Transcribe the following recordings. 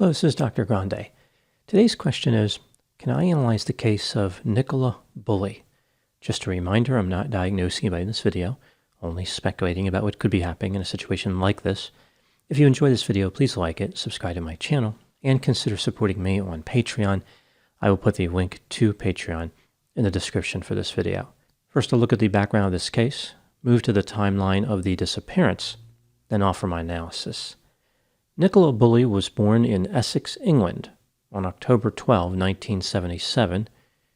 Hello, this is Dr. Grande. Today's question is, can I analyze the case of Nicola Bulley? Just a reminder, I'm not diagnosing anybody in this video, only speculating about what could be happening in a situation like this. If you enjoy this video, please like it, subscribe to my channel, and consider supporting me on Patreon. I will put the link to Patreon in the description for this video. First, I'll look at the background of this case, move to the timeline of the disappearance, then offer my analysis. Nicola Bulley was born in Essex, England on October 12, 1977.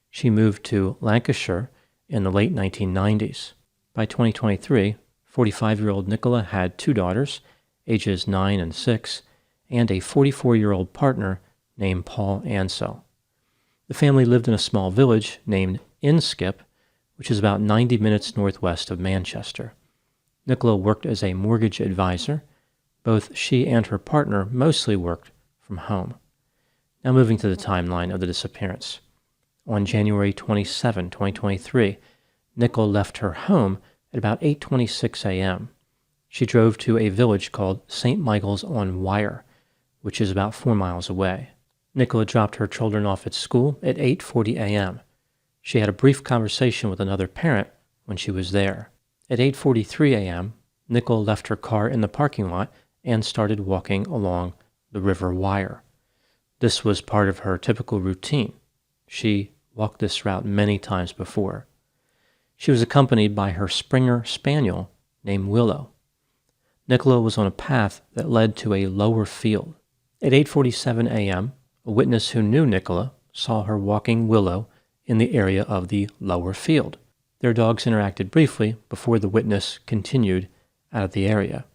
She moved to Lancashire in the late 1990s. By 2023, 45-year-old Nicola had two daughters, ages 9 and 6, and a 44-year-old partner named Paul Ansell. The family lived in a small village named Inskip, which is about 90 minutes northwest of Manchester. Nicola worked as a mortgage advisor. Both she and her partner mostly worked from home. Now moving to the timeline of the disappearance. On January 27, 2023, Nicola left her home at about 8:26 a.m. She drove to a village called St. Michael's-on-Wyre, which is about 4 miles away. Nicola dropped her children off at school at 8:40 a.m. She had a brief conversation with another parent when she was there. At 8:43 a.m., Nicola left her car in the parking lot and started walking along the River Wyre. This was part of her typical routine. She walked this route many times before. She was accompanied by her Springer Spaniel named Willow. Nicola was on a path that led to a lower field. At 8:47 a.m., a witness who knew Nicola saw her walking Willow in the area of the lower field. Their dogs interacted briefly before the witness continued out of the area.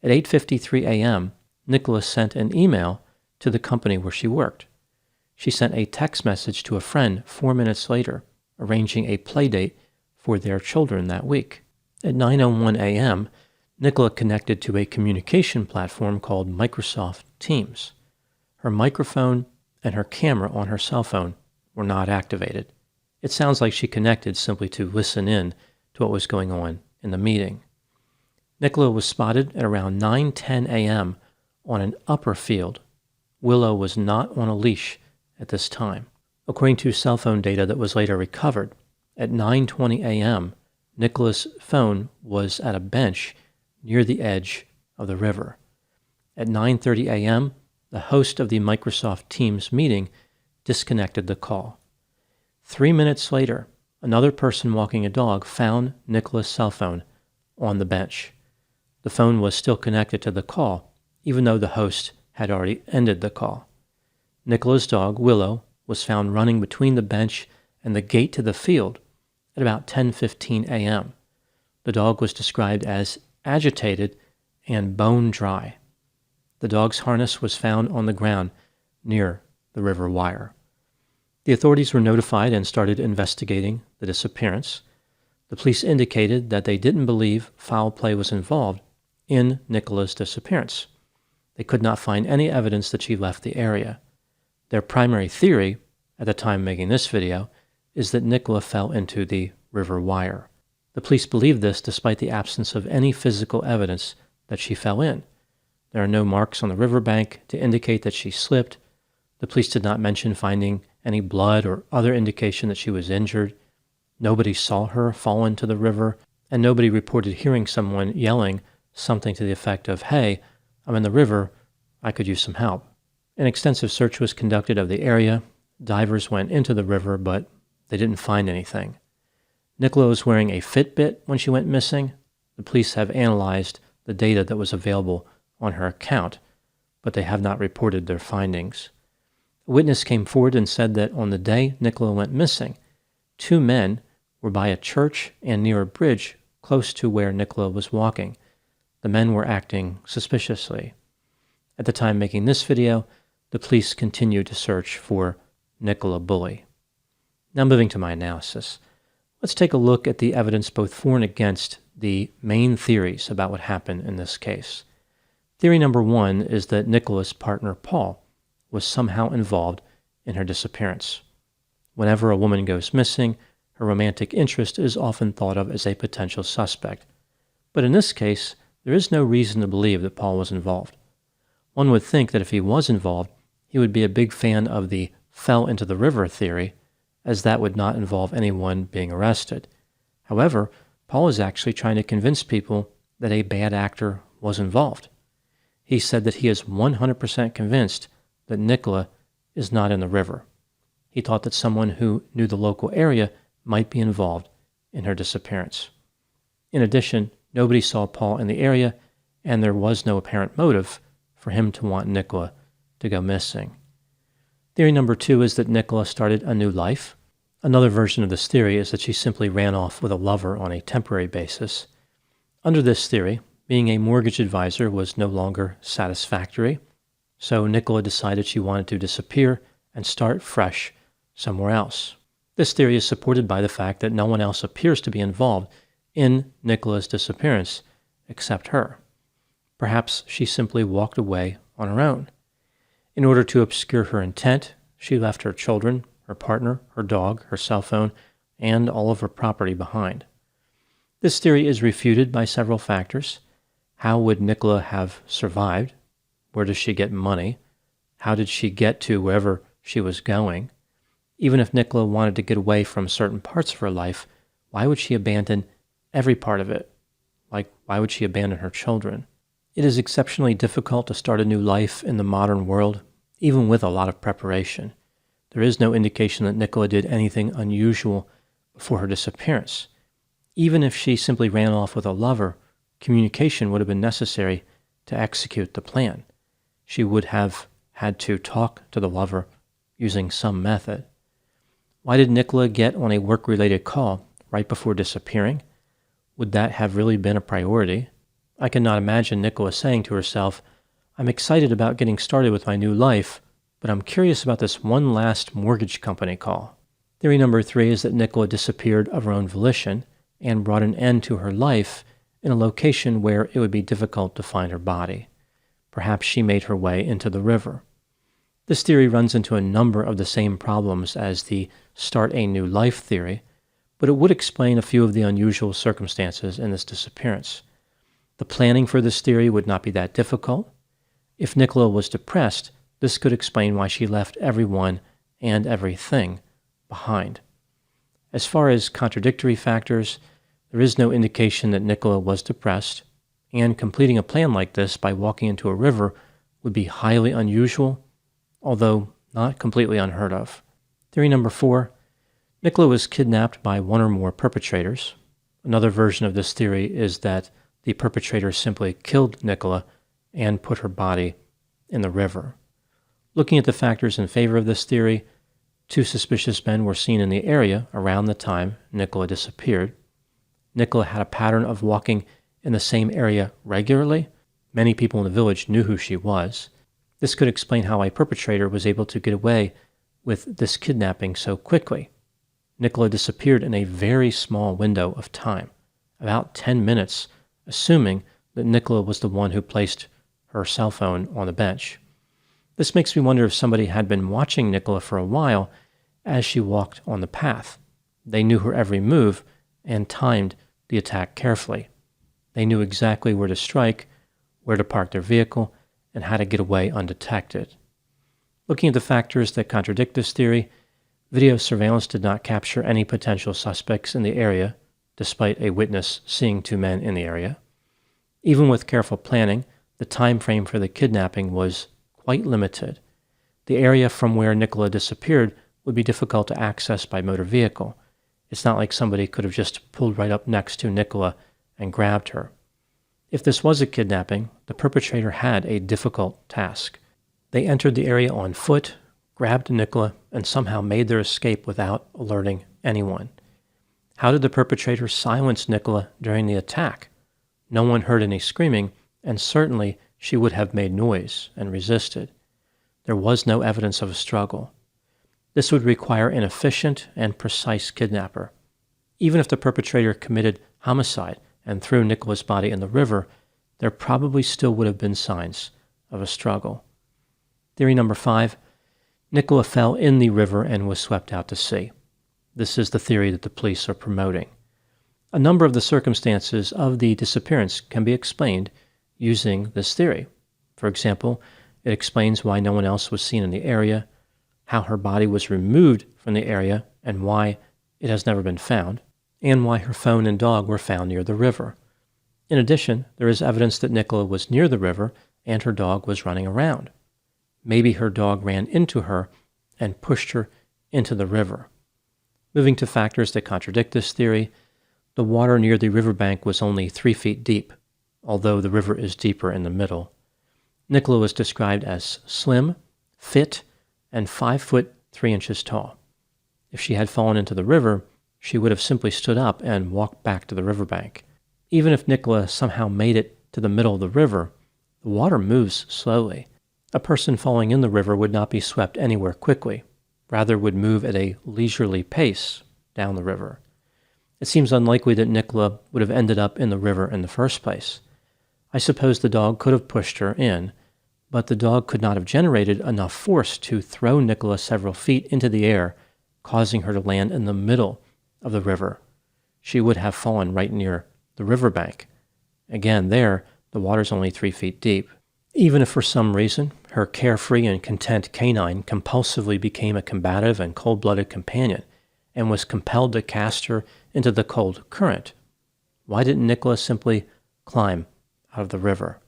At 8:53 a.m., Nicola sent an email to the company where she worked. She sent a text message to a friend 4 minutes later, arranging a play date for their children that week. At 9:01 a.m., Nicola connected to a communication platform called Microsoft Teams. Her microphone and her camera on her cell phone were not activated. It sounds like she connected simply to listen in to what was going on in the meeting. Nicola was spotted at around 9:10 a.m. on an upper field. Willow was not on a leash at this time. According to cell phone data that was later recovered, at 9:20 a.m., Nicola's phone was at a bench near the edge of the river. At 9:30 a.m., the host of the Microsoft Teams meeting disconnected the call. 3 minutes later, another person walking a dog found Nicola's cell phone on the bench. The phone was still connected to the call, even though the host had already ended the call. Nicola's dog, Willow, was found running between the bench and the gate to the field at about 10:15 a.m. The dog was described as agitated and bone dry. The dog's harness was found on the ground near the River Wyre. The authorities were notified and started investigating the disappearance. The police indicated that they didn't believe foul play was involved in Nicola's disappearance. They could not find any evidence that she left the area. Their primary theory, at the time making this video, is that Nicola fell into the River Wyre. The police believe this despite the absence of any physical evidence that she fell in. There are no marks on the riverbank to indicate that she slipped. The police did not mention finding any blood or other indication that she was injured. Nobody saw her fall into the river, and nobody reported hearing someone yelling something to the effect of, "Hey, I'm in the river, I could use some help." An extensive search was conducted of the area. Divers went into the river, but they didn't find anything. Nicola was wearing a Fitbit when she went missing. The police have analyzed the data that was available on her account, but they have not reported their findings. A witness came forward and said that on the day Nicola went missing, two men were by a church and near a bridge close to where Nicola was walking. The men were acting suspiciously. At the time making this video, the police continued to search for Nicola Bulley. Now moving to my analysis. Let's take a look at the evidence both for and against the main theories about what happened in this case. Theory number one is that Nicola's partner, Paul, was somehow involved in her disappearance. Whenever a woman goes missing, her romantic interest is often thought of as a potential suspect. But in this case, there is no reason to believe that Paul was involved. One would think that if he was involved, he would be a big fan of the fell into the river theory, as that would not involve anyone being arrested. However, Paul is actually trying to convince people that a bad actor was involved. He said that he is 100% convinced that Nicola is not in the river. He thought that someone who knew the local area might be involved in her disappearance. In addition, nobody saw Paul in the area, and there was no apparent motive for him to want Nicola to go missing. Theory number 2 is that Nicola started a new life. Another version of this theory is that she simply ran off with a lover on a temporary basis. Under this theory, being a mortgage advisor was no longer satisfactory, so Nicola decided she wanted to disappear and start fresh somewhere else. This theory is supported by the fact that no one else appears to be involved in Nicola's disappearance except her. Perhaps she simply walked away on her own. In order to obscure her intent, she left her children, her partner, her dog, her cell phone, and all of her property behind. This theory is refuted by several factors. How would Nicola have survived? Where does she get money? How did she get to wherever she was going? Even if Nicola wanted to get away from certain parts of her life, why would she abandon every part of it? Like, why would she abandon her children? It is exceptionally difficult to start a new life in the modern world, even with a lot of preparation. There is no indication that Nicola did anything unusual before her disappearance. Even if she simply ran off with a lover, communication would have been necessary to execute the plan. She would have had to talk to the lover using some method. Why did Nicola get on a work-related call right before disappearing? Would that have really been a priority? I cannot imagine Nicola saying to herself, "I'm excited about getting started with my new life, but I'm curious about this one last mortgage company call." Theory number 3 is that Nicola disappeared of her own volition and brought an end to her life in a location where it would be difficult to find her body. Perhaps she made her way into the river. This theory runs into a number of the same problems as the start a new life theory, but it would explain a few of the unusual circumstances in this disappearance. The planning for this theory would not be that difficult. If Nicola was depressed, this could explain why she left everyone and everything behind. As far as contradictory factors, there is no indication that Nicola was depressed, and completing a plan like this by walking into a river would be highly unusual, although not completely unheard of. Theory number 4, Nicola was kidnapped by one or more perpetrators. Another version of this theory is that the perpetrator simply killed Nicola and put her body in the river. Looking at the factors in favor of this theory, 2 suspicious men were seen in the area around the time Nicola disappeared. Nicola had a pattern of walking in the same area regularly. Many people in the village knew who she was. This could explain how a perpetrator was able to get away with this kidnapping so quickly. Nicola disappeared in a very small window of time, about 10 minutes, assuming that Nicola was the one who placed her cell phone on the bench. This makes me wonder if somebody had been watching Nicola for a while as she walked on the path. They knew her every move and timed the attack carefully. They knew exactly where to strike, where to park their vehicle, and how to get away undetected. Looking at the factors that contradict this theory, video surveillance did not capture any potential suspects in the area, despite a witness seeing 2 men in the area. Even with careful planning, the time frame for the kidnapping was quite limited. The area from where Nicola disappeared would be difficult to access by motor vehicle. It's not like somebody could have just pulled right up next to Nicola and grabbed her. If this was a kidnapping, the perpetrator had a difficult task. They entered the area on foot, grabbed Nicola, and somehow made their escape without alerting anyone. How did the perpetrator silence Nicola during the attack? No one heard any screaming, and certainly she would have made noise and resisted. There was no evidence of a struggle. This would require an efficient and precise kidnapper. Even if the perpetrator committed homicide and threw Nicola's body in the river, there probably still would have been signs of a struggle. Theory number 5, Nicola fell in the river and was swept out to sea. This is the theory that the police are promoting. A number of the circumstances of the disappearance can be explained using this theory. For example, It explains why no one else was seen in the area, how her body was removed from the area and why it has never been found, and why her phone and dog were found near the river. In addition, there is evidence that Nicola was near the river and her dog was running around. Maybe her dog ran into her and pushed her into the river. Moving to factors that contradict this theory, the water near the riverbank was only 3 feet deep, although the river is deeper in the middle. Nicola was described as slim, fit, and 5 foot 3 inches tall. If she had fallen into the river, she would have simply stood up and walked back to the riverbank. Even if Nicola somehow made it to the middle of the river, the water moves slowly. A person falling in the river would not be swept anywhere quickly, rather would move at a leisurely pace down the river. It seems unlikely that Nicola would have ended up in the river in the first place. I suppose the dog could have pushed her in, but the dog could not have generated enough force to throw Nicola several feet into the air, causing her to land in the middle of the river. She would have fallen right near the riverbank. Again, there, the water's only 3 feet deep. Even if for some reason her carefree and content canine compulsively became a combative and cold-blooded companion and was compelled to cast her into the cold current, why didn't Nicola simply climb out of the river?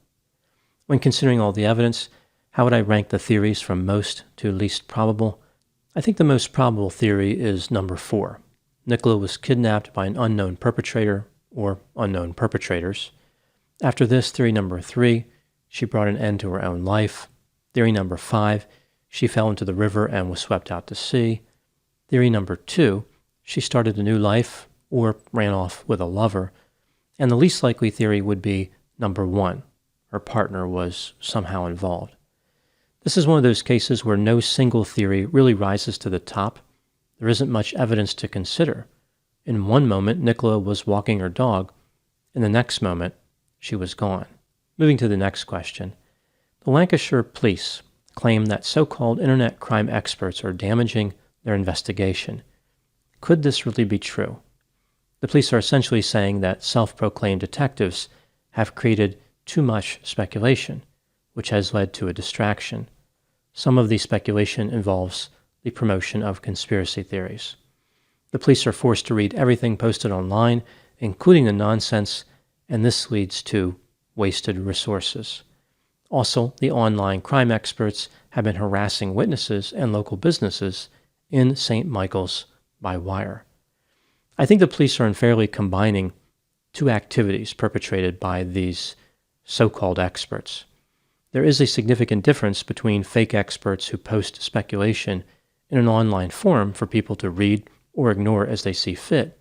When considering all the evidence, how would I rank the theories from most to least probable? I think the most probable theory is number 4. Nicola was kidnapped by an unknown perpetrator or unknown perpetrators. After this, theory number 3, she brought an end to her own life. Theory number 5, she fell into the river and was swept out to sea. Theory number 2, she started a new life or ran off with a lover. And the least likely theory would be number 1, her partner was somehow involved. This is one of those cases where no single theory really rises to the top. There isn't much evidence to consider. In one moment, Nicola was walking her dog. In the next moment, she was gone. Moving to the next question. The Lancashire police claim that so-called internet crime experts are damaging their investigation. Could this really be true? The police are essentially saying that self-proclaimed detectives have created too much speculation, which has led to a distraction. Some of the speculation involves the promotion of conspiracy theories. The police are forced to read everything posted online, including the nonsense, and this leads to wasted resources. Also, the online crime experts have been harassing witnesses and local businesses in St. Michael's by wire. I think the police are unfairly combining two activities perpetrated by these so-called experts. There is a significant difference between fake experts who post speculation in an online forum for people to read or ignore as they see fit,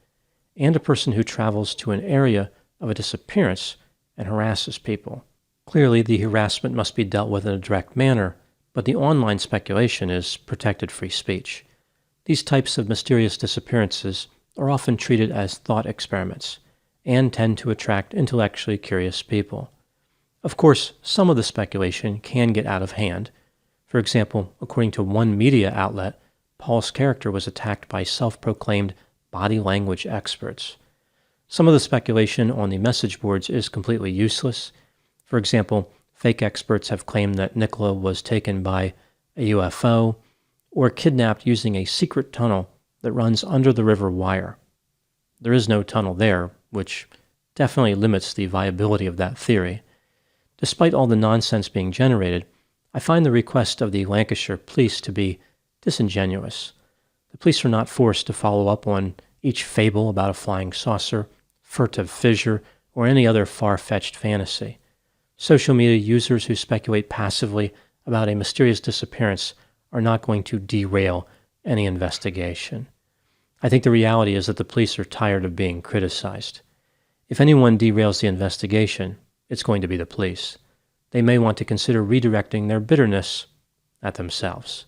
and a person who travels to an area of a disappearance and harasses people. Clearly, the harassment must be dealt with in a direct manner, but the online speculation is protected free speech. These types of mysterious disappearances are often treated as thought experiments and tend to attract intellectually curious people. Of course, some of the speculation can get out of hand. For example, according to one media outlet, Paul's character was attacked by self-proclaimed body language experts. Some of the speculation on the message boards is completely useless. For example, fake experts have claimed that Nicola was taken by a UFO or kidnapped using a secret tunnel that runs under the river wire. There is no tunnel there, which definitely limits the viability of that theory. Despite all the nonsense being generated, I find the request of the Lancashire police to be disingenuous. The police are not forced to follow up on each fable about a flying saucer, furtive fissure, or any other far-fetched fantasy. Social media users who speculate passively about a mysterious disappearance are not going to derail any investigation. I think the reality is that the police are tired of being criticized. If anyone derails the investigation, it's going to be the police. They may want to consider redirecting their bitterness at themselves.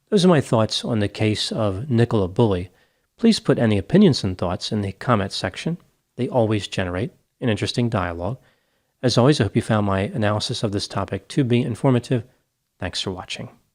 Those are my thoughts on the case of Nicola Bulley. Please put any opinions and thoughts in the comments section. They always generate an interesting dialogue. As always, I hope you found my analysis of this topic to be informative. Thanks for watching.